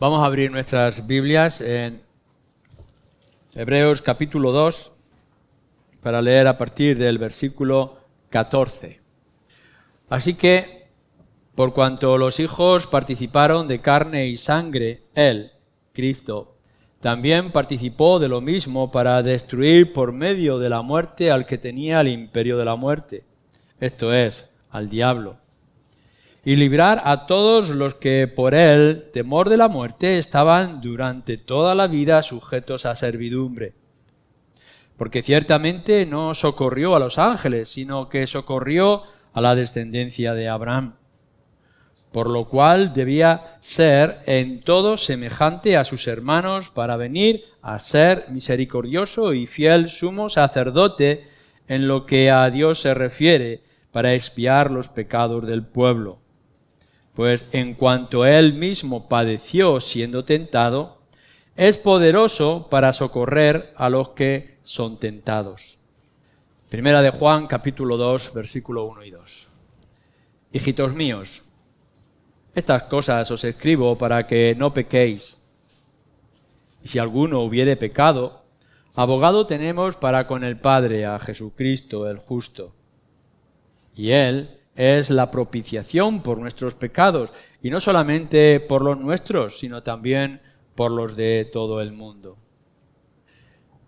Vamos a abrir nuestras Biblias en Hebreos capítulo 2 para leer a partir del versículo 14. Así que, por cuanto los hijos participaron de carne y sangre, Él, Cristo, también participó de lo mismo para destruir por medio de la muerte al que tenía el imperio de la muerte, esto es, al diablo, y librar a todos los que por el temor de la muerte estaban durante toda la vida sujetos a servidumbre. Porque ciertamente no socorrió a los ángeles, sino que socorrió a la descendencia de Abraham, por lo cual debía ser en todo semejante a sus hermanos para venir a ser misericordioso y fiel sumo sacerdote en lo que a Dios se refiere, para expiar los pecados del pueblo. Pues en cuanto él mismo padeció siendo tentado, es poderoso para socorrer a los que son tentados. Primera de Juan, capítulo 2, versículo 1 y 2. Hijitos míos, estas cosas os escribo para que no pequéis. Y si alguno hubiere pecado, abogado tenemos para con el Padre, a Jesucristo el justo. Y Él es la propiciación por nuestros pecados, y no solamente por los nuestros, sino también por los de todo el mundo.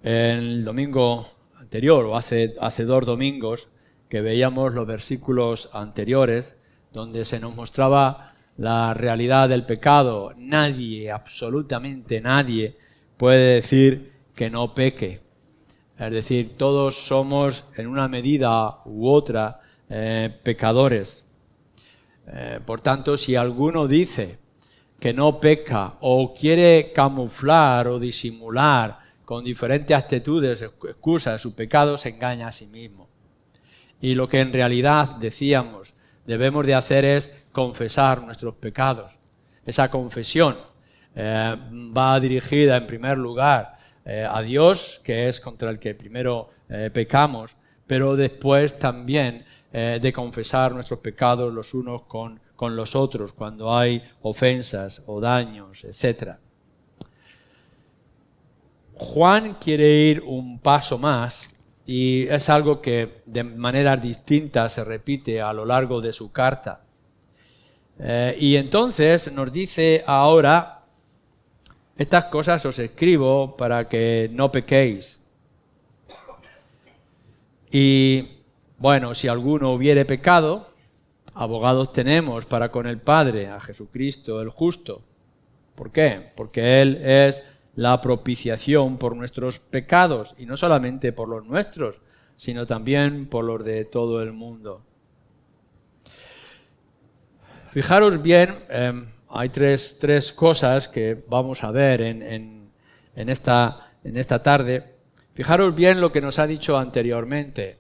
El domingo anterior, o hace 2 domingos, que veíamos los versículos anteriores, donde se nos mostraba la realidad del pecado. Nadie, absolutamente nadie, puede decir que no peque. Es decir, todos somos en una medida u otra pecadores. Por tanto, si alguno dice que no peca o quiere camuflar o disimular con diferentes actitudes, excusas su pecado, se engaña a sí mismo. Y lo que en realidad decíamos debemos de hacer es confesar nuestros pecados. Esa confesión va dirigida en primer lugar a Dios, que es contra el que primero pecamos, pero después también de confesar nuestros pecados los unos con los otros cuando hay ofensas o daños, etc. Juan quiere ir un paso más y es algo que de manera distinta se repite a lo largo de su carta. Y entonces nos dice ahora: estas cosas os escribo para que no pequéis. Y bueno, si alguno hubiere pecado, abogados tenemos para con el Padre, a Jesucristo el justo. ¿Por qué? Porque Él es la propiciación por nuestros pecados, y no solamente por los nuestros, sino también por los de todo el mundo. Fijaros bien, hay tres cosas que vamos a ver en esta tarde. Fijaros bien lo que nos ha dicho anteriormente.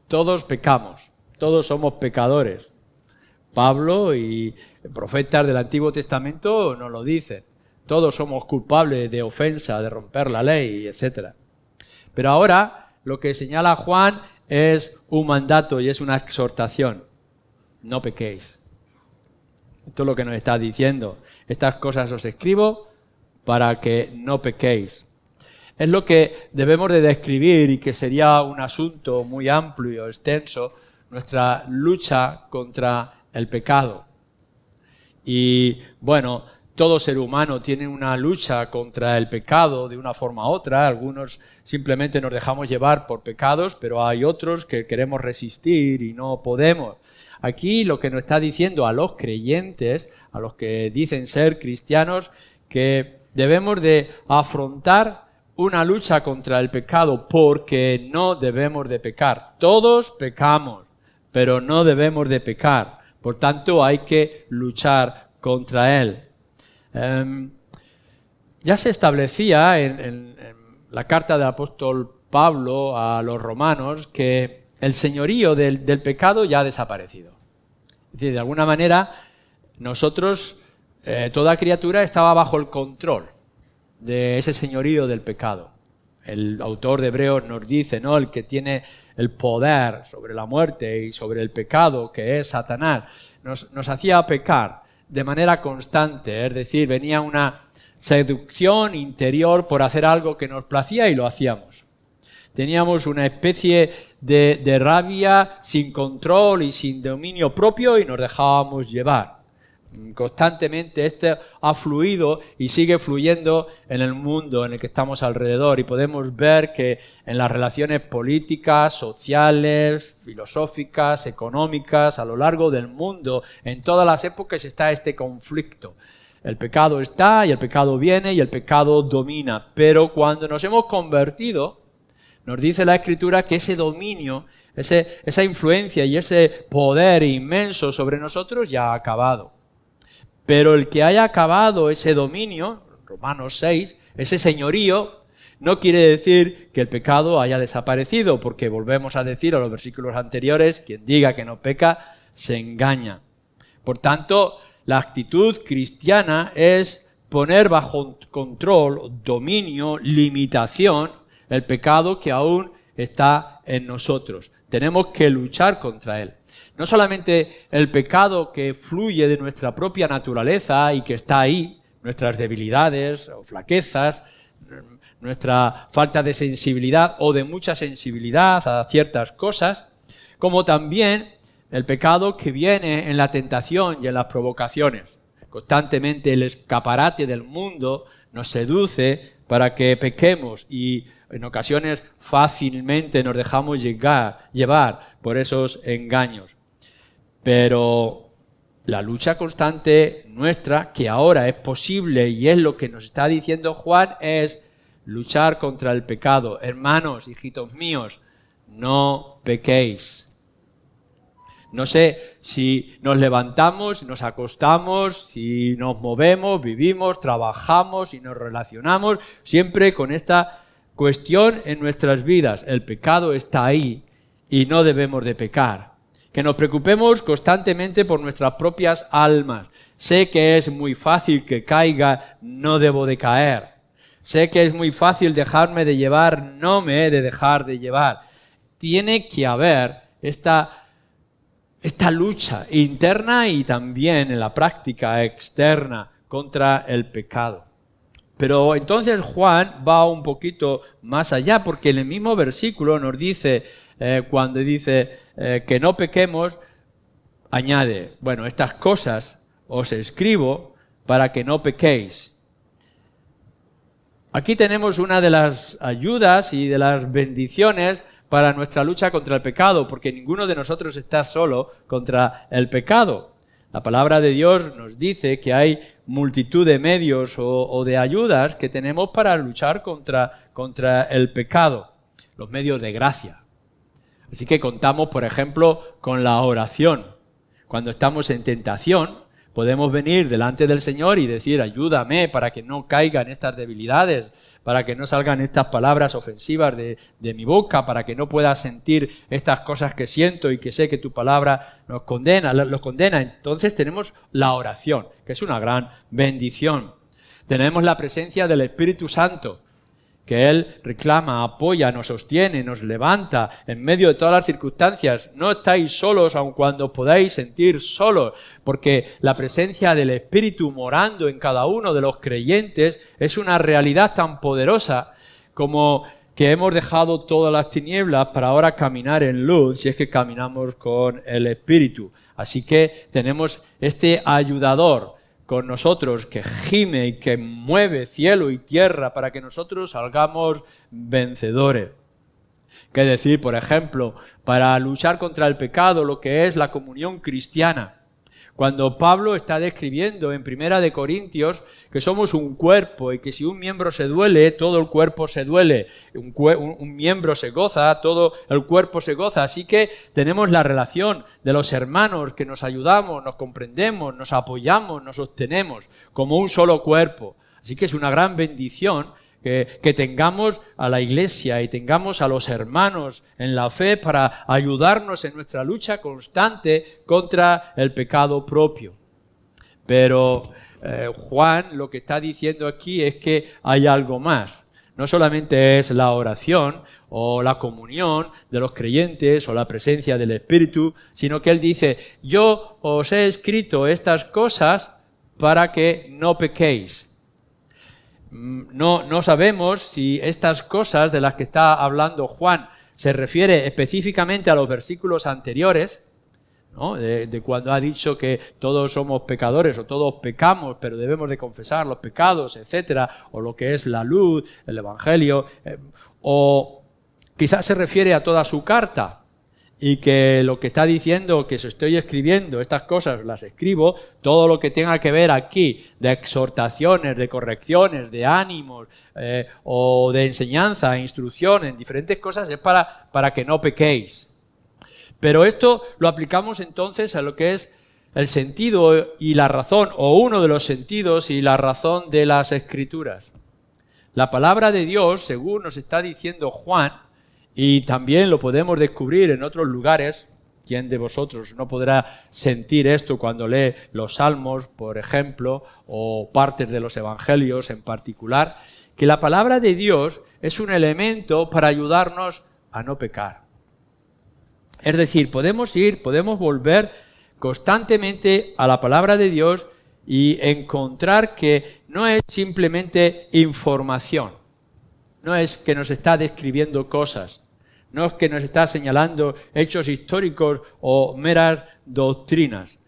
Todos pecamos, todos somos pecadores. Pablo y profetas del Antiguo Testamento nos lo dicen. Todos somos culpables de ofensa, de romper la ley, etc. Pero ahora lo que señala Juan es un mandato y es una exhortación. No pequéis. Esto es lo que nos está diciendo. Estas cosas os escribo para que no pequéis. Es lo que debemos de describir, y que sería un asunto muy amplio, extenso, nuestra lucha contra el pecado. Y bueno, todo ser humano tiene una lucha contra el pecado de una forma u otra. Algunos simplemente nos dejamos llevar por pecados, pero hay otros que queremos resistir y no podemos. Aquí lo que nos está diciendo a los creyentes, a los que dicen ser cristianos, que debemos de afrontar una lucha contra el pecado, porque no debemos de pecar. Todos pecamos, pero no debemos de pecar. Por tanto, hay que luchar contra él. Ya se establecía en la carta del apóstol Pablo a los romanos que el señorío del pecado ya ha desaparecido. Es decir, de alguna manera, nosotros, toda criatura estaba bajo el control de ese señorío del pecado. El autor de Hebreos nos dice, ¿no?, el que tiene el poder sobre la muerte y sobre el pecado, que es Satanás, nos hacía pecar de manera constante. Es decir, venía una seducción interior por hacer algo que nos placía y lo hacíamos. Teníamos una especie de rabia sin control y sin dominio propio y nos dejábamos llevar. Constantemente este ha fluido y sigue fluyendo en el mundo en el que estamos alrededor, y podemos ver que en las relaciones políticas, sociales, filosóficas, económicas, a lo largo del mundo, en todas las épocas está este conflicto. El pecado está y el pecado viene y el pecado domina, pero cuando nos hemos convertido, nos dice la Escritura que ese dominio, esa influencia y ese poder inmenso sobre nosotros ya ha acabado. Pero el que haya acabado ese dominio, Romanos 6, ese señorío, no quiere decir que el pecado haya desaparecido, porque volvemos a decir a los versículos anteriores, quien diga que no peca, se engaña. Por tanto, la actitud cristiana es poner bajo control, dominio, limitación, el pecado que aún está en nosotros. Tenemos que luchar contra él. No solamente el pecado que fluye de nuestra propia naturaleza y que está ahí, nuestras debilidades o flaquezas, nuestra falta de sensibilidad o de mucha sensibilidad a ciertas cosas, como también el pecado que viene en la tentación y en las provocaciones. Constantemente el escaparate del mundo nos seduce para que pequemos y en ocasiones fácilmente nos dejamos llevar por esos engaños. Pero la lucha constante nuestra, que ahora es posible y es lo que nos está diciendo Juan, es luchar contra el pecado. Hermanos, hijitos míos, no pequéis. No sé si nos levantamos, si nos acostamos, si nos movemos, vivimos, trabajamos y nos relacionamos, siempre con esta cuestión en nuestras vidas. El pecado está ahí y no debemos de pecar. Que nos preocupemos constantemente por nuestras propias almas. Sé que es muy fácil que caiga, no debo de caer. Sé que es muy fácil dejarme de llevar, no me he de dejar de llevar. Tiene que haber esta lucha interna y también en la práctica externa contra el pecado. Pero entonces Juan va un poquito más allá, porque en el mismo versículo nos dice, cuando dice que no pequemos, añade, bueno, estas cosas os escribo para que no pequéis. Aquí tenemos una de las ayudas y de las bendiciones para nuestra lucha contra el pecado, porque ninguno de nosotros está solo contra el pecado. La palabra de Dios nos dice que hay multitud de medios o de ayudas que tenemos para luchar contra el pecado, los medios de gracia. Así que contamos, por ejemplo, con la oración. Cuando estamos en tentación, podemos venir delante del Señor y decir, ayúdame para que no caigan estas debilidades, para que no salgan estas palabras ofensivas de mi boca, para que no pueda sentir estas cosas que siento y que sé que tu palabra los condena. Entonces tenemos la oración, que es una gran bendición. Tenemos la presencia del Espíritu Santo, que Él reclama, apoya, nos sostiene, nos levanta en medio de todas las circunstancias. No estáis solos aun cuando podáis sentir solos, porque la presencia del Espíritu morando en cada uno de los creyentes es una realidad tan poderosa como que hemos dejado todas las tinieblas para ahora caminar en luz, si es que caminamos con el Espíritu. Así que tenemos este ayudador con nosotros, que gime y que mueve cielo y tierra para que nosotros salgamos vencedores. ¿Qué decir, por ejemplo, para luchar contra el pecado, lo que es la comunión cristiana? Cuando Pablo está describiendo en 1 Corintios que somos un cuerpo y que si un miembro se duele, todo el cuerpo se duele. Un miembro se goza, todo el cuerpo se goza. Así que tenemos la relación de los hermanos que nos ayudamos, nos comprendemos, nos apoyamos, nos sostenemos como un solo cuerpo. Así que es una gran bendición que tengamos a la iglesia y tengamos a los hermanos en la fe para ayudarnos en nuestra lucha constante contra el pecado propio. Pero Juan lo que está diciendo aquí es que hay algo más. No solamente es la oración o la comunión de los creyentes o la presencia del Espíritu, sino que él dice, yo os he escrito estas cosas para que no pequéis. No sabemos si estas cosas de las que está hablando Juan se refiere específicamente a los versículos anteriores, ¿no? De cuando ha dicho que todos somos pecadores o todos pecamos, pero debemos de confesar los pecados, etcétera, o lo que es la luz, el Evangelio, o quizás se refiere a toda su carta y que lo que está diciendo, que os estoy escribiendo, estas cosas las escribo, todo lo que tenga que ver aquí de exhortaciones, de correcciones, de ánimos o de enseñanza, instrucción en diferentes cosas es para que no pequéis. Pero esto lo aplicamos entonces a lo que es el sentido y la razón, o uno de los sentidos y la razón de las Escrituras. La palabra de Dios, según nos está diciendo Juan, y también lo podemos descubrir en otros lugares. ¿Quién de vosotros no podrá sentir esto cuando lee los Salmos, por ejemplo, o partes de los Evangelios en particular? Que la palabra de Dios es un elemento para ayudarnos a no pecar. Es decir, podemos volver constantemente a la palabra de Dios y encontrar que no es simplemente información, no es que nos está describiendo cosas, no es que nos está señalando hechos históricos o meras doctrinas.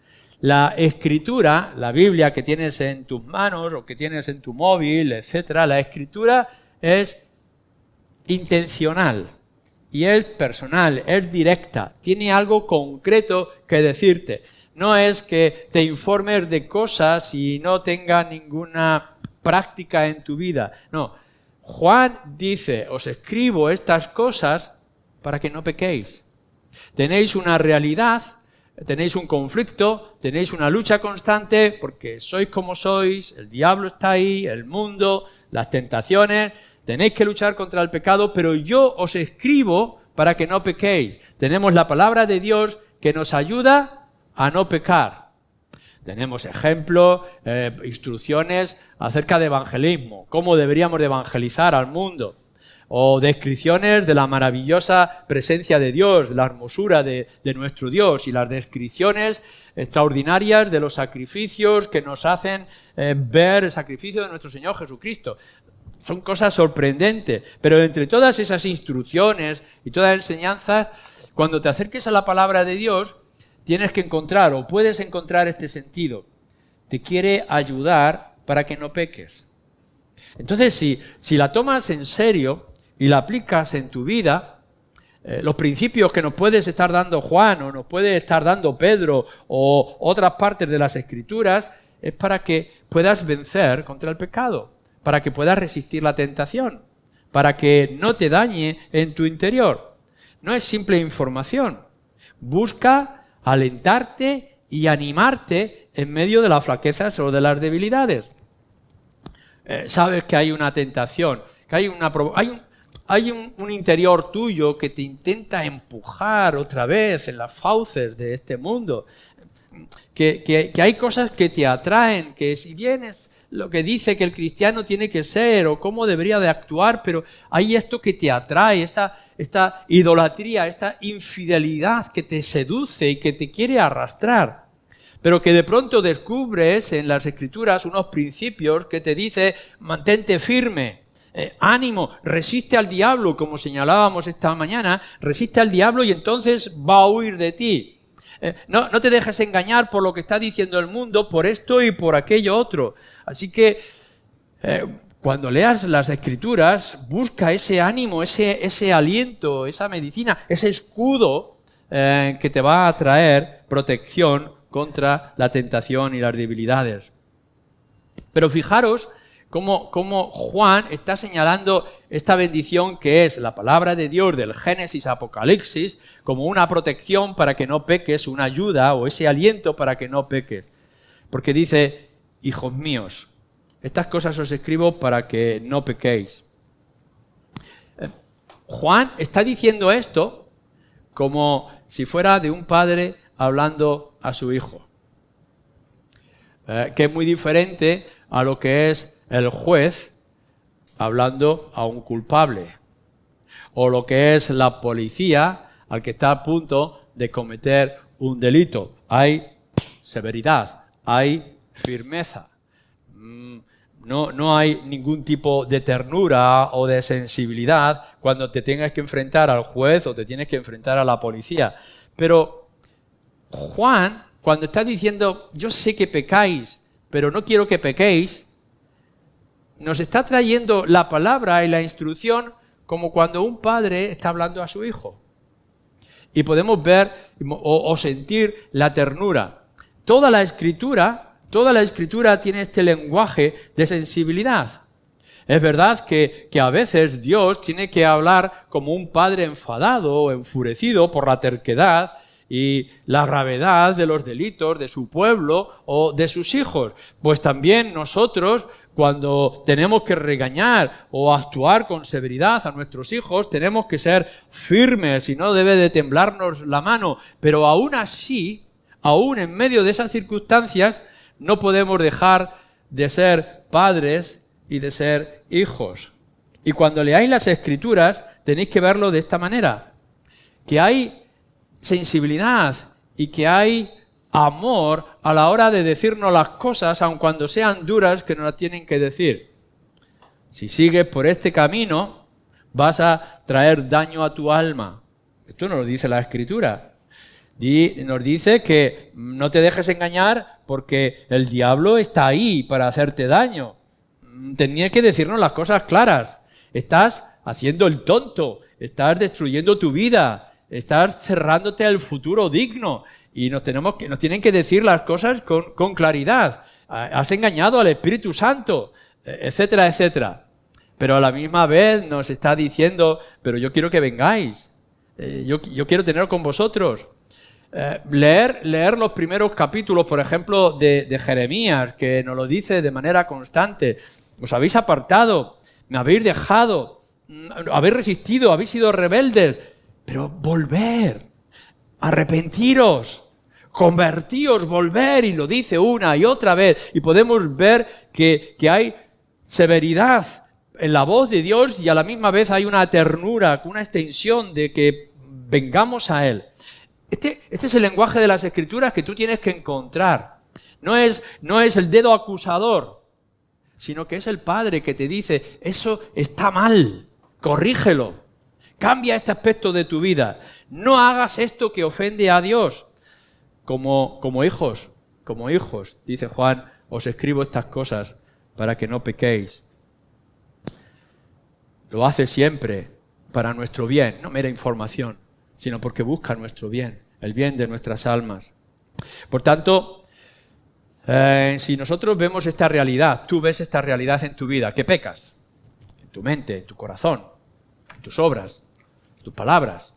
La Escritura, la Biblia que tienes en tus manos o que tienes en tu móvil, etcétera, la Escritura es intencional y es personal, es directa, tiene algo concreto que decirte. No es que te informes de cosas y no tenga ninguna práctica en tu vida. No, Juan dice, os escribo estas cosas para que no pequéis. Tenéis una realidad, tenéis un conflicto, tenéis una lucha constante porque sois como sois, el diablo está ahí, el mundo, las tentaciones, tenéis que luchar contra el pecado, pero yo os escribo para que no pequéis. Tenemos la palabra de Dios que nos ayuda a no pecar. Tenemos ejemplos, instrucciones acerca de evangelismo, cómo deberíamos de evangelizar al mundo, o descripciones de la maravillosa presencia de Dios, la hermosura de nuestro Dios y las descripciones extraordinarias de los sacrificios que nos hacen ver el sacrificio de nuestro Señor Jesucristo. Son cosas sorprendentes, pero entre todas esas instrucciones y todas las enseñanzas, cuando te acerques a la palabra de Dios, tienes que encontrar o puedes encontrar este sentido. Te quiere ayudar para que no peques. Entonces, si la tomas en serio y la aplicas en tu vida, los principios que nos puedes estar dando Juan o nos puede estar dando Pedro o otras partes de las Escrituras, es para que puedas vencer contra el pecado, para que puedas resistir la tentación, para que no te dañe en tu interior. No es simple información. Busca alentarte y animarte en medio de las flaquezas o de las debilidades. Sabes que hay una tentación, que hay un interior tuyo que te intenta empujar otra vez en las fauces de este mundo, que hay cosas que te atraen, que si bien es lo que dice que el cristiano tiene que ser o cómo debería de actuar, pero hay esto que te atrae, esta idolatría, esta infidelidad que te seduce y que te quiere arrastrar. Pero que de pronto descubres en las Escrituras unos principios que te dice mantente firme, ánimo, resiste al diablo, como señalábamos esta mañana, resiste al diablo y entonces va a huir de ti. No te dejes engañar por lo que está diciendo el mundo, por esto y por aquello otro. Así que cuando leas las Escrituras, busca ese ánimo, ese aliento, esa medicina, ese escudo que te va a traer protección contra la tentación y las debilidades. Pero fijaros cómo Juan está señalando esta bendición que es la palabra de Dios del Génesis a Apocalipsis como una protección para que no peques, una ayuda o ese aliento para que no peques. Porque dice, hijos míos, estas cosas os escribo para que no pequéis. Juan está diciendo esto como si fuera de un padre hablando a su hijo, que es muy diferente a lo que es el juez hablando a un culpable, o lo que es la policía al que está a punto de cometer un delito. Hay severidad, hay firmeza. No hay ningún tipo de ternura o de sensibilidad cuando te tengas que enfrentar al juez o te tienes que enfrentar a la policía. Pero Juan, cuando está diciendo, yo sé que pecáis, pero no quiero que pequéis, nos está trayendo la palabra y la instrucción como cuando un padre está hablando a su hijo. Y podemos ver o sentir la ternura. Toda la Escritura tiene este lenguaje de sensibilidad. Es verdad que a veces Dios tiene que hablar como un padre enfadado o enfurecido por la terquedad y la gravedad de los delitos de su pueblo o de sus hijos. Pues también nosotros, cuando tenemos que regañar o actuar con severidad a nuestros hijos, tenemos que ser firmes y no debe de temblarnos la mano. Pero aún así, aún en medio de esas circunstancias, no podemos dejar de ser padres y de ser hijos. Y cuando leáis las Escrituras, tenéis que verlo de esta manera, que hay sensibilidad y que hay amor a la hora de decirnos las cosas, aun cuando sean duras, que nos las tienen que decir. Si sigues por este camino, vas a traer daño a tu alma. Esto nos lo dice la Escritura. Nos dice que no te dejes engañar porque el diablo está ahí para hacerte daño. Tenía que decirnos las cosas claras. Estás haciendo el tonto, estás destruyendo tu vida, estás cerrándote al futuro digno y nos tienen que decir las cosas con claridad. Has engañado al Espíritu Santo, etcétera, etcétera. Pero a la misma vez nos está diciendo, pero yo quiero que vengáis, yo quiero tener con vosotros. Leer los primeros capítulos, por ejemplo, de Jeremías, que nos lo dice de manera constante. Os habéis apartado, me habéis dejado, habéis resistido, habéis sido rebeldes, pero volver, arrepentiros, convertíos, volver, y lo dice una y otra vez. Y podemos ver que hay severidad en la voz de Dios y a la misma vez hay una ternura, una extensión de que vengamos a Él. Este es el lenguaje de las Escrituras que tú tienes que encontrar. No es el dedo acusador, sino que es el Padre que te dice, eso está mal, corrígelo, cambia este aspecto de tu vida, no hagas esto que ofende a Dios. Como hijos, dice Juan, os escribo estas cosas para que no pequéis. Lo hace siempre para nuestro bien, no mera información, sino porque busca nuestro bien, el bien de nuestras almas. Por tanto, si nosotros vemos esta realidad, tú ves esta realidad en tu vida, que pecas, en tu mente, en tu corazón, en tus obras, en tus palabras.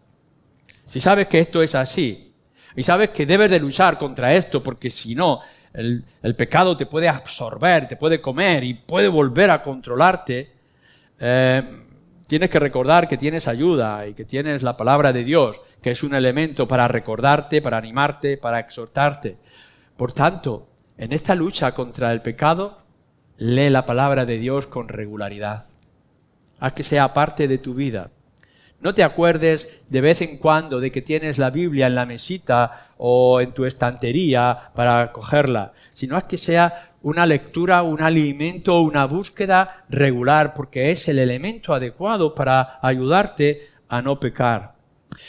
Si sabes que esto es así, y sabes que debes de luchar contra esto, porque si no, el pecado te puede absorber, te puede comer y puede volver a controlarte, tienes que recordar que tienes ayuda y que tienes la palabra de Dios, que es un elemento para recordarte, para animarte, para exhortarte. Por tanto, en esta lucha contra el pecado, lee la palabra de Dios con regularidad. Haz que sea parte de tu vida. No te acuerdes de vez en cuando de que tienes la Biblia en la mesita o en tu estantería para cogerla, sino haz que sea una lectura, un alimento, una búsqueda regular, porque es el elemento adecuado para ayudarte a no pecar.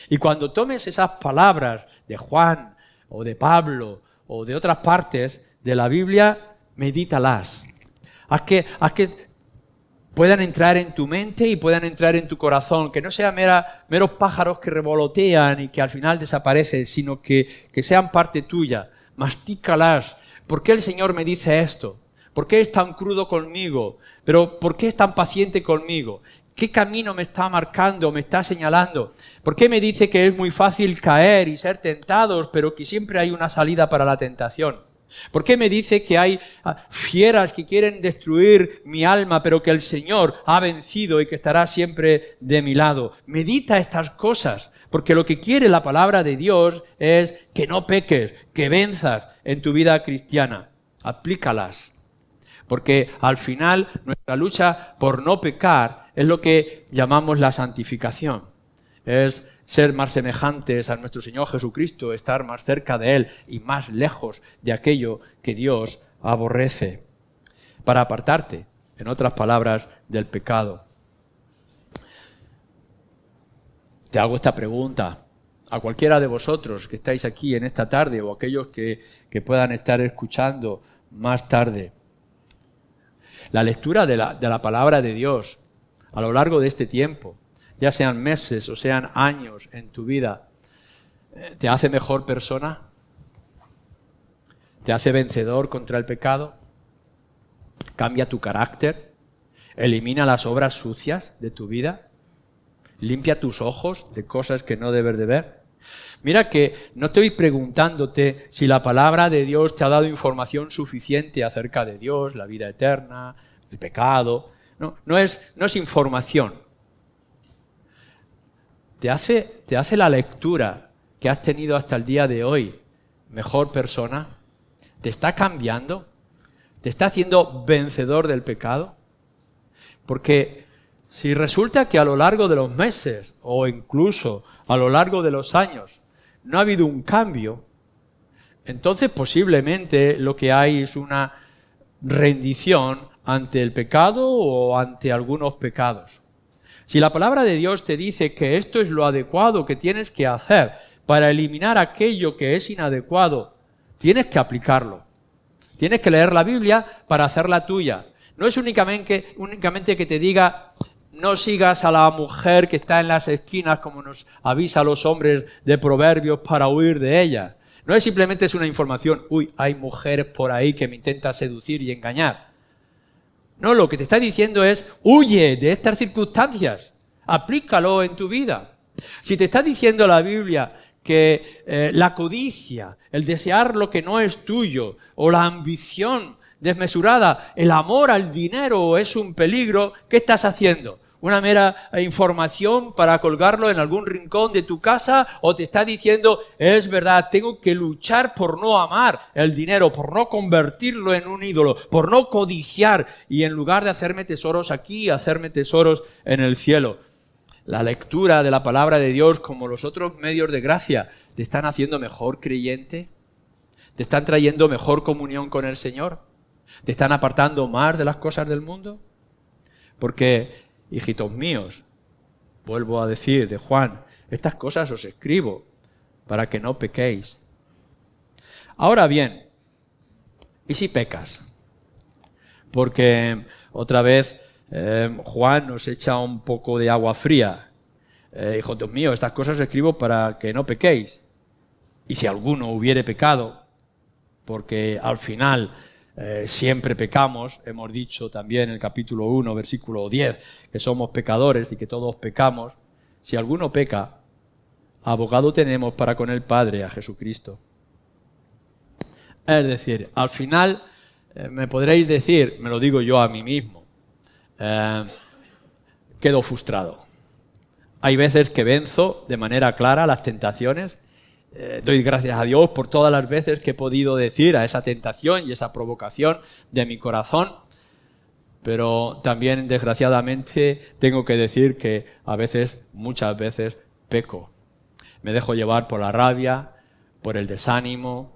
Y cuando tomes esas palabras de Juan o de Pablo o de otras partes de la Biblia, medítalas. Haz que puedan entrar en tu mente y puedan entrar en tu corazón, que no sean meros pájaros que revolotean y que al final desaparecen, sino que sean parte tuya. Mastícalas. ¿Por qué el Señor me dice esto? ¿Por qué es tan crudo conmigo? ¿Pero por qué es tan paciente conmigo? ¿Qué camino me está marcando, me está señalando? ¿Por qué me dice que es muy fácil caer y ser tentados, pero que siempre hay una salida para la tentación? ¿Por qué me dice que hay fieras que quieren destruir mi alma, pero que el Señor ha vencido y que estará siempre de mi lado? Medita estas cosas, porque lo que quiere la palabra de Dios es que no peques, que venzas en tu vida cristiana. Aplícalas, porque al final nuestra lucha por no pecar es lo que llamamos la santificación. Es ser más semejantes a nuestro Señor Jesucristo, estar más cerca de Él y más lejos de aquello que Dios aborrece. para apartarte, en otras palabras, del pecado. Te hago esta pregunta a cualquiera de vosotros que estáis aquí en esta tarde o aquellos que puedan estar escuchando más tarde. La lectura de la palabra de Dios a lo largo de este tiempo, ya sean meses o sean años en tu vida, ¿te hace mejor persona? ¿Te hace vencedor contra el pecado? ¿Cambia tu carácter? ¿Elimina las obras sucias de tu vida? ¿Limpia tus ojos de cosas que no debes de ver? Mira que no estoy preguntándote si la palabra de Dios te ha dado información suficiente acerca de Dios, la vida eterna, el pecado. No es información. ¿Te hace la lectura que has tenido hasta el día de hoy mejor persona? ¿Te está cambiando? ¿Te está haciendo vencedor del pecado? Porque si resulta que a lo largo de los meses o incluso a lo largo de los años no ha habido un cambio, entonces posiblemente lo que hay es una rendición ante el pecado o ante algunos pecados. Si la palabra de Dios te dice que esto es lo adecuado que tienes que hacer para eliminar aquello que es inadecuado, tienes que aplicarlo. Tienes que leer la Biblia para hacerla tuya. No es únicamente que te diga no sigas a la mujer que está en las esquinas como nos avisa a los hombres de Proverbios para huir de ella. No es simplemente una información, hay mujeres por ahí que me intentan seducir y engañar. No, lo que te está diciendo es, huye de estas circunstancias, aplícalo en tu vida. Si te está diciendo la Biblia que la codicia, el desear lo que no es tuyo, o la ambición desmesurada, el amor al dinero es un peligro, ¿qué estás haciendo? ¿Una mera información para colgarlo en algún rincón de tu casa? ¿O te está diciendo, es verdad, tengo que luchar por no amar el dinero, por no convertirlo en un ídolo, por no codiciar y en lugar de hacerme tesoros aquí, hacerme tesoros en el cielo? La lectura de la palabra de Dios, como los otros medios de gracia, ¿te están haciendo mejor creyente? ¿Te están trayendo mejor comunión con el Señor? ¿Te están apartando más de las cosas del mundo? Porque, hijitos míos, vuelvo a decir de Juan, estas cosas os escribo para que no pequéis. Ahora bien, ¿y si pecas? Porque otra vez Juan nos echa un poco de agua fría. Hijitos míos, estas cosas os escribo para que no pequéis. Y si alguno hubiere pecado, porque al final siempre pecamos, hemos dicho también en el capítulo 1, versículo 10, que somos pecadores y que todos pecamos. Si alguno peca, abogado tenemos para con el Padre, a Jesucristo. Es decir, al final me podréis decir, me lo digo yo a mí mismo, quedo frustrado. Hay veces que venzo de manera clara las tentaciones. Doy gracias a Dios por todas las veces que he podido decir a esa tentación y esa provocación de mi corazón, pero también desgraciadamente tengo que decir que a veces, muchas veces, peco. Me dejo llevar por la rabia, por el desánimo,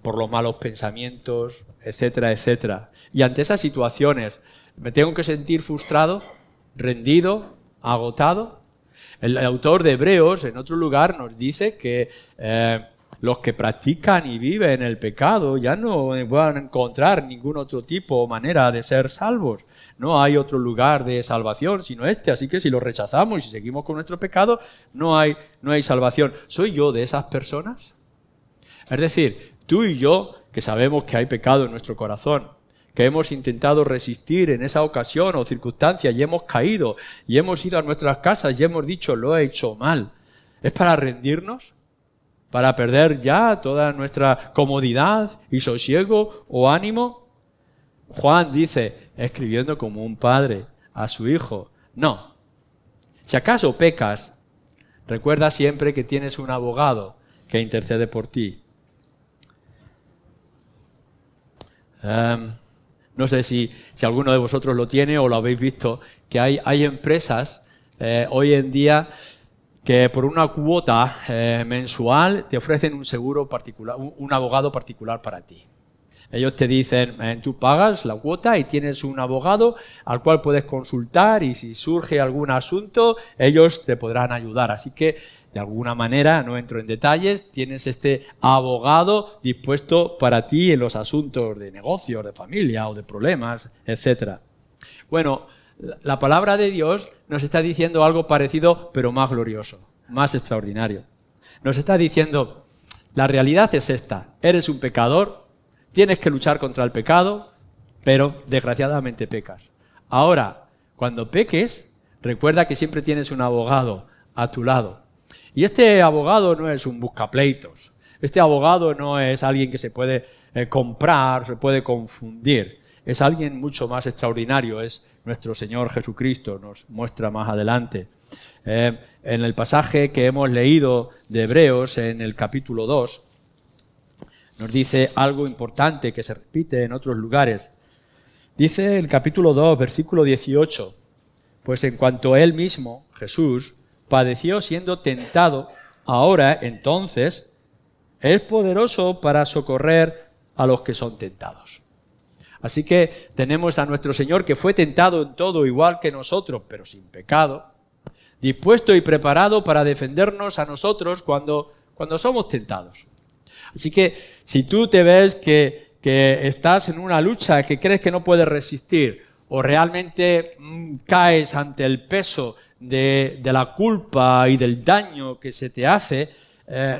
por los malos pensamientos, etcétera, etcétera. Y ante esas situaciones, ¿me tengo que sentir frustrado, rendido, agotado? El autor de Hebreos, en otro lugar, nos dice que los que practican y viven el pecado ya no van a encontrar ningún otro tipo o manera de ser salvos. No hay otro lugar de salvación sino este. Así que si lo rechazamos y si seguimos con nuestro pecado, no hay salvación. ¿Soy yo de esas personas? Es decir, tú y yo, que sabemos que hay pecado en nuestro corazón, que hemos intentado resistir en esa ocasión o circunstancia y hemos caído y hemos ido a nuestras casas y hemos dicho, lo he hecho mal. ¿Es para rendirnos? ¿Para perder ya toda nuestra comodidad y sosiego o ánimo? Juan dice, escribiendo como un padre a su hijo, no. Si acaso pecas, recuerda siempre que tienes un abogado que intercede por ti. No sé si alguno de vosotros lo tiene o lo habéis visto, que hay empresas hoy en día que por una cuota mensual te ofrecen un seguro particular, un abogado particular para ti. Ellos te dicen, tú pagas la cuota y tienes un abogado al cual puedes consultar y si surge algún asunto, ellos te podrán ayudar. Así que, de alguna manera, no entro en detalles, tienes este abogado dispuesto para ti en los asuntos de negocios, de familia o de problemas, etc. Bueno, la palabra de Dios nos está diciendo algo parecido, pero más glorioso, más extraordinario. Nos está diciendo, la realidad es esta, eres un pecador, tienes que luchar contra el pecado, pero desgraciadamente pecas. Ahora, cuando peques, recuerda que siempre tienes un abogado a tu lado. Y este abogado no es un buscapleitos, este abogado no es alguien que se puede comprar, se puede confundir. Es alguien mucho más extraordinario, es nuestro Señor Jesucristo, nos muestra más adelante. En el pasaje que hemos leído de Hebreos, en el capítulo 2, nos dice algo importante que se repite en otros lugares. Dice el capítulo 2, versículo 18, pues en cuanto Él mismo, Jesús, padeció siendo tentado, ahora, entonces, es poderoso para socorrer a los que son tentados. Así que tenemos a nuestro Señor que fue tentado en todo igual que nosotros, pero sin pecado, dispuesto y preparado para defendernos a nosotros cuando somos tentados. Así que si tú te ves que estás en una lucha que crees que no puedes resistir o realmente caes ante el peso de la culpa y del daño que se te hace,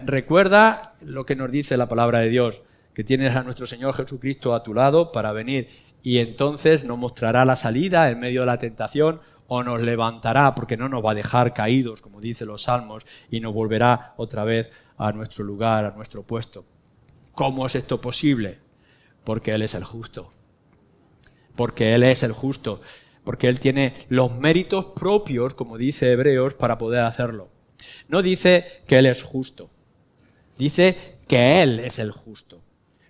recuerda lo que nos dice la palabra de Dios, que tienes a nuestro Señor Jesucristo a tu lado para venir y entonces nos mostrará la salida en medio de la tentación o nos levantará porque no nos va a dejar caídos, como dicen los salmos, y nos volverá otra vez a nuestro lugar, a nuestro puesto. ¿Cómo es esto posible? Porque Él es el justo. Porque Él es el justo. Porque Él tiene los méritos propios, como dice Hebreos, para poder hacerlo. No dice que Él es justo. Dice que Él es el justo.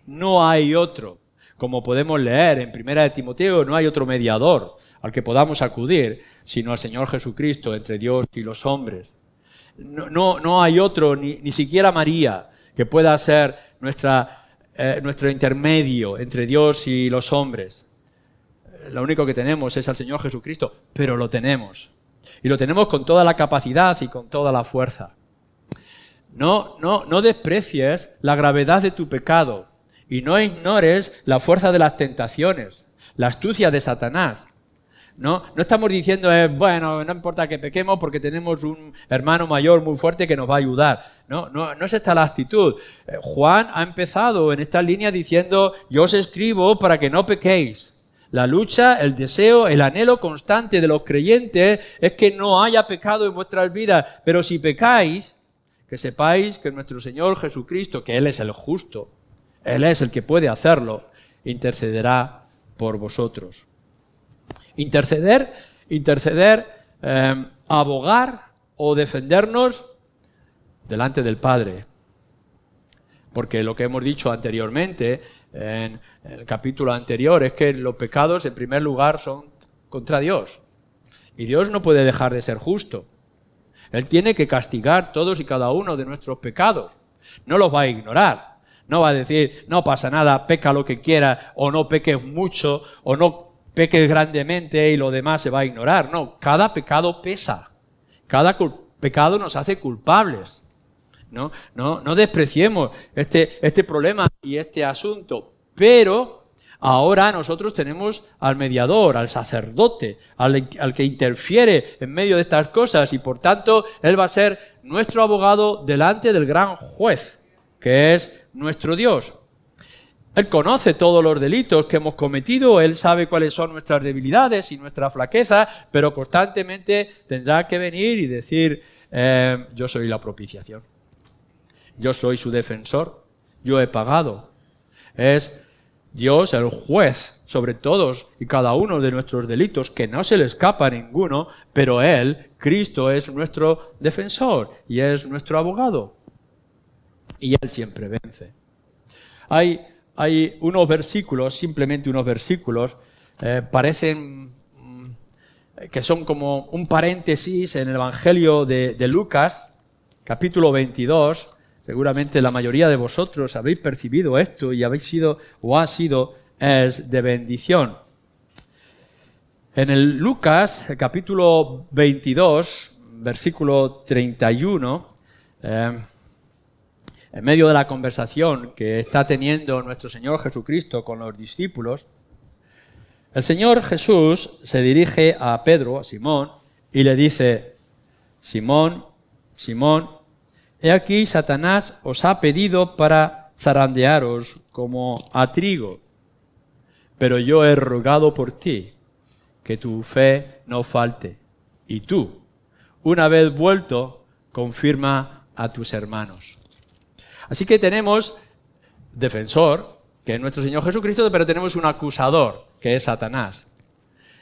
No hay otro. Como podemos leer en 1 de Timoteo, no hay otro mediador al que podamos acudir, sino al Señor Jesucristo entre Dios y los hombres. No hay otro, ni siquiera María, que pueda ser nuestro intermedio entre Dios y los hombres. Lo único que tenemos es al Señor Jesucristo, pero lo tenemos. Y lo tenemos con toda la capacidad y con toda la fuerza. No desprecies la gravedad de tu pecado y no ignores la fuerza de las tentaciones, la astucia de Satanás. No estamos diciendo, bueno, no importa que pequemos porque tenemos un hermano mayor muy fuerte que nos va a ayudar. No es esta la actitud. Juan ha empezado en esta línea diciendo, yo os escribo para que no pequéis. La lucha, el deseo, el anhelo constante de los creyentes es que no haya pecado en vuestras vidas. Pero si pecáis, que sepáis que nuestro Señor Jesucristo, que Él es el justo, Él es el que puede hacerlo, intercederá por vosotros. Interceder, abogar o defendernos delante del Padre. Porque lo que hemos dicho anteriormente, en el capítulo anterior, es que los pecados en primer lugar son contra Dios. Y Dios no puede dejar de ser justo. Él tiene que castigar todos y cada uno de nuestros pecados. No los va a ignorar. No va a decir, no pasa nada, peca lo que quieras, o no peques mucho, o no peques grandemente y lo demás se va a ignorar. No, cada pecado pesa. Cada pecado nos hace culpables. No despreciemos este problema y este asunto. Pero ahora nosotros tenemos al mediador, al sacerdote, al que interfiere en medio de estas cosas y por tanto Él va a ser nuestro abogado delante del gran juez, que es nuestro Dios. Él conoce todos los delitos que hemos cometido, Él sabe cuáles son nuestras debilidades y nuestra flaqueza, pero constantemente tendrá que venir y decir, yo soy la propiciación, yo soy su defensor, yo he pagado. Es Dios el juez sobre todos y cada uno de nuestros delitos, que no se le escapa a ninguno, pero Él, Cristo, es nuestro defensor y es nuestro abogado. Y Él siempre vence. Hay unos versículos, simplemente unos versículos, parecen que son como un paréntesis en el Evangelio de Lucas, capítulo 22, seguramente la mayoría de vosotros habéis percibido esto y habéis sido o ha sido es de bendición. En el Lucas, el capítulo 22, versículo 31, en medio de la conversación que está teniendo nuestro Señor Jesucristo con los discípulos, el Señor Jesús se dirige a Pedro, a Simón, y le dice: Simón, Simón, he aquí Satanás os ha pedido para zarandearos como a trigo, pero yo he rogado por ti, que tu fe no falte, y tú, una vez vuelto, confirma a tus hermanos. Así que tenemos defensor, que es nuestro Señor Jesucristo, pero tenemos un acusador, que es Satanás.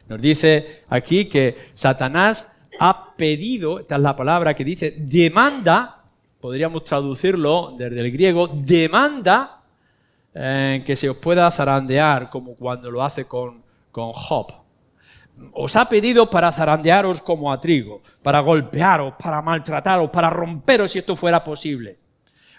Nos dice aquí que Satanás ha pedido, esta es la palabra que dice, demanda, podríamos traducirlo desde el griego, demanda que se os pueda zarandear, como cuando lo hace con Job. Os ha pedido para zarandearos como a trigo, para golpearos, para maltrataros, para romperos si esto fuera posible.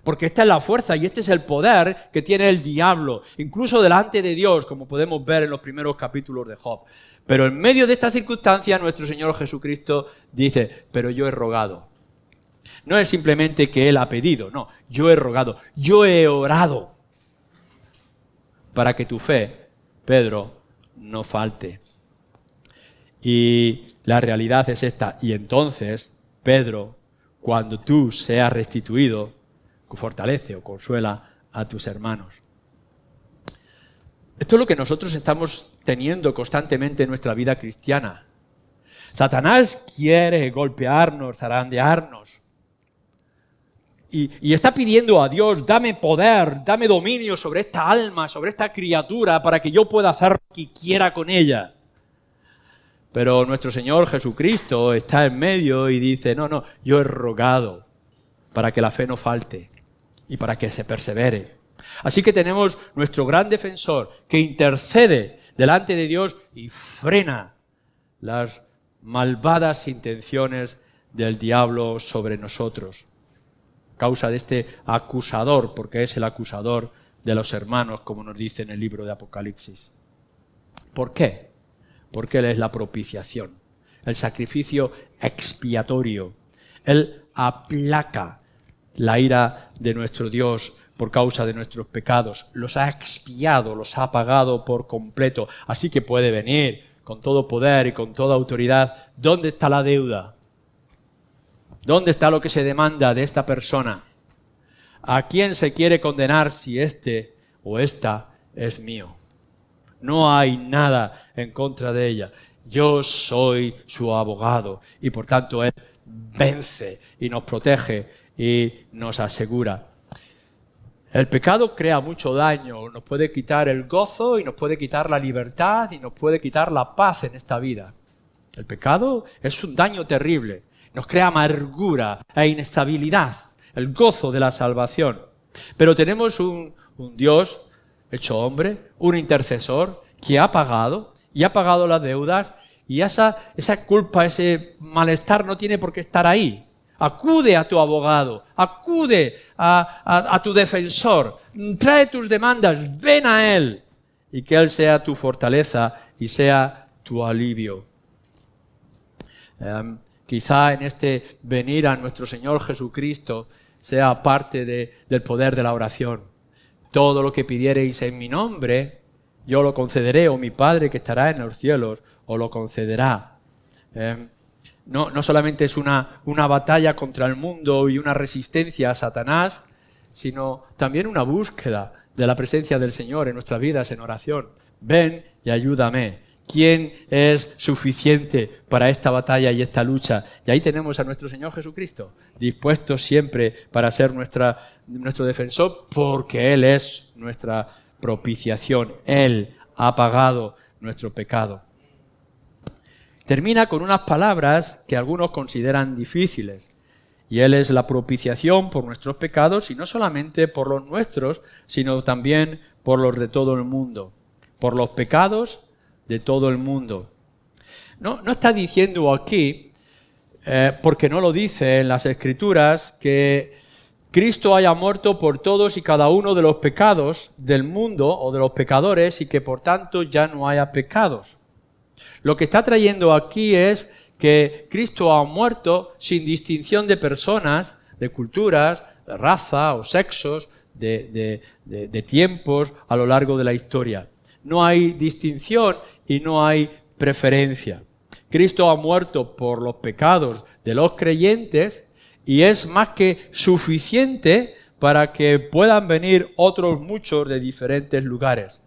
Porque esta es la fuerza y este es el poder que tiene el diablo, incluso delante de Dios, como podemos ver en los primeros capítulos de Job. Pero en medio de esta circunstancia, nuestro Señor Jesucristo dice: pero yo he rogado. No es simplemente que Él ha pedido, no, yo he rogado, yo he orado para que tu fe, Pedro, no falte. Y la realidad es esta. Y entonces, Pedro, cuando tú seas restituido, fortalece o consuela a tus hermanos. Esto es lo que nosotros estamos teniendo constantemente en nuestra vida cristiana. Satanás quiere golpearnos, zarandearnos. Y está pidiendo a Dios: dame poder, dame dominio sobre esta alma, sobre esta criatura, para que yo pueda hacer lo que quiera con ella. Pero nuestro Señor Jesucristo está en medio y dice: no, yo he rogado para que la fe no falte y para que se persevere. Así que tenemos nuestro gran defensor que intercede delante de Dios y frena las malvadas intenciones del diablo sobre nosotros. A causa de este acusador, porque es el acusador de los hermanos, como nos dice en el libro de Apocalipsis. ¿Por qué? Porque Él es la propiciación, el sacrificio expiatorio. Él aplaca la ira de nuestro Dios por causa de nuestros pecados. Los ha expiado, los ha pagado por completo. Así que puede venir con todo poder y con toda autoridad. ¿Dónde está la deuda? ¿Dónde está lo que se demanda de esta persona? ¿A quién se quiere condenar si este o esta es mío? No hay nada en contra de ella. Yo soy su abogado y por tanto Él vence y nos protege y nos asegura. El pecado crea mucho daño, nos puede quitar el gozo y nos puede quitar la libertad y nos puede quitar la paz en esta vida. El pecado es un daño terrible, nos crea amargura e inestabilidad, el gozo de la salvación. Pero tenemos un Dios hecho hombre, un intercesor que ha pagado y ha pagado las deudas, y esa culpa, ese malestar no tiene por qué estar ahí. Acude a tu abogado, acude a tu defensor, trae tus demandas, ven a Él, y que Él sea tu fortaleza y sea tu alivio. Quizá en este venir a nuestro Señor Jesucristo sea parte del poder de la oración. Todo lo que pidiereis en mi nombre, yo lo concederé, o mi Padre que estará en los cielos os lo concederá. No solamente es una batalla contra el mundo y una resistencia a Satanás, sino también una búsqueda de la presencia del Señor en nuestras vidas en oración. Ven y ayúdame. ¿Quién es suficiente para esta batalla y esta lucha? Y ahí tenemos a nuestro Señor Jesucristo, dispuesto siempre para ser nuestro defensor, porque Él es nuestra propiciación. Él ha pagado nuestro pecado. Termina con unas palabras que algunos consideran difíciles. Y Él es la propiciación por nuestros pecados, y no solamente por los nuestros, sino también por los de todo el mundo. Por los pecados de todo el mundo. No está diciendo aquí, porque no lo dice en las Escrituras, que Cristo haya muerto por todos y cada uno de los pecados del mundo o de los pecadores y que por tanto ya no haya pecados. Lo que está trayendo aquí es que Cristo ha muerto sin distinción de personas, de culturas, de raza o sexos, de tiempos a lo largo de la historia. No hay distinción y no hay preferencia. Cristo ha muerto por los pecados de los creyentes y es más que suficiente para que puedan venir otros muchos de diferentes lugares.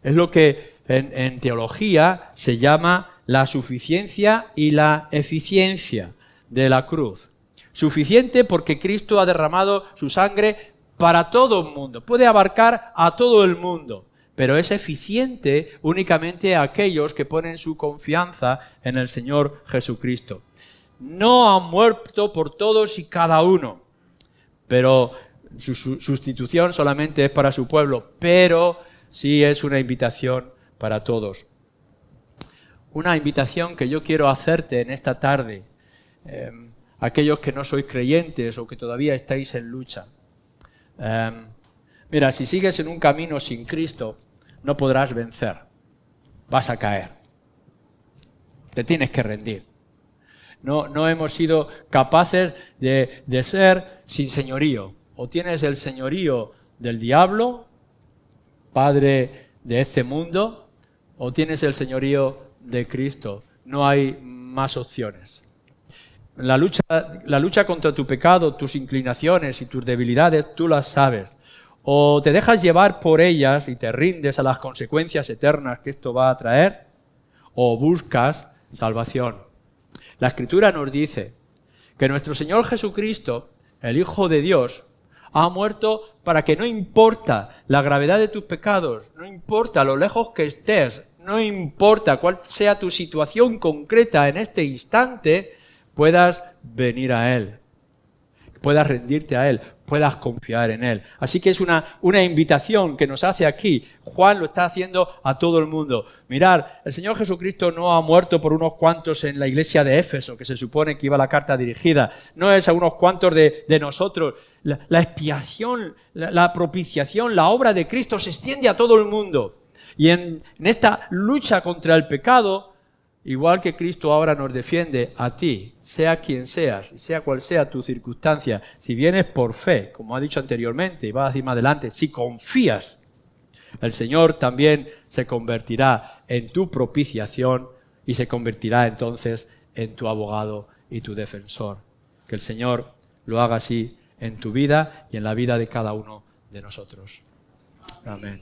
Es lo que en teología se llama la suficiencia y la eficiencia de la cruz. Suficiente porque Cristo ha derramado su sangre para todo el mundo, puede abarcar a todo el mundo, pero es eficiente únicamente a aquellos que ponen su confianza en el Señor Jesucristo. No ha muerto por todos y cada uno, pero su sustitución solamente es para su pueblo, pero sí es una invitación para todos. Una invitación que yo quiero hacerte en esta tarde, aquellos que no sois creyentes o que todavía estáis en lucha. Mira, si sigues en un camino sin Cristo, no podrás vencer. Vas a caer. Te tienes que rendir. No hemos sido capaces de ser sin señorío. O tienes el señorío del diablo, padre de este mundo, o tienes el señorío de Cristo. No hay más opciones. La lucha contra tu pecado, tus inclinaciones y tus debilidades, tú las sabes. O te dejas llevar por ellas y te rindes a las consecuencias eternas que esto va a traer, o buscas salvación. La Escritura nos dice que nuestro Señor Jesucristo, el Hijo de Dios, ha muerto para que no importa la gravedad de tus pecados, no importa lo lejos que estés, no importa cuál sea tu situación concreta en este instante, puedas venir a Él, puedas rendirte a Él, puedas confiar en Él. Así que es una invitación que nos hace aquí. Juan lo está haciendo a todo el mundo. Mirad, el Señor Jesucristo no ha muerto por unos cuantos en la iglesia de Éfeso, que se supone que iba la carta dirigida. No es a unos cuantos de nosotros. La expiación, la propiciación, la obra de Cristo se extiende a todo el mundo. Y en esta lucha contra el pecado, igual que Cristo ahora nos defiende a ti, sea quien seas, y sea cual sea tu circunstancia, si vienes por fe, como ha dicho anteriormente, y vas a decir más adelante, si confías, el Señor también se convertirá en tu propiciación y se convertirá entonces en tu abogado y tu defensor. Que el Señor lo haga así en tu vida y en la vida de cada uno de nosotros. Amén.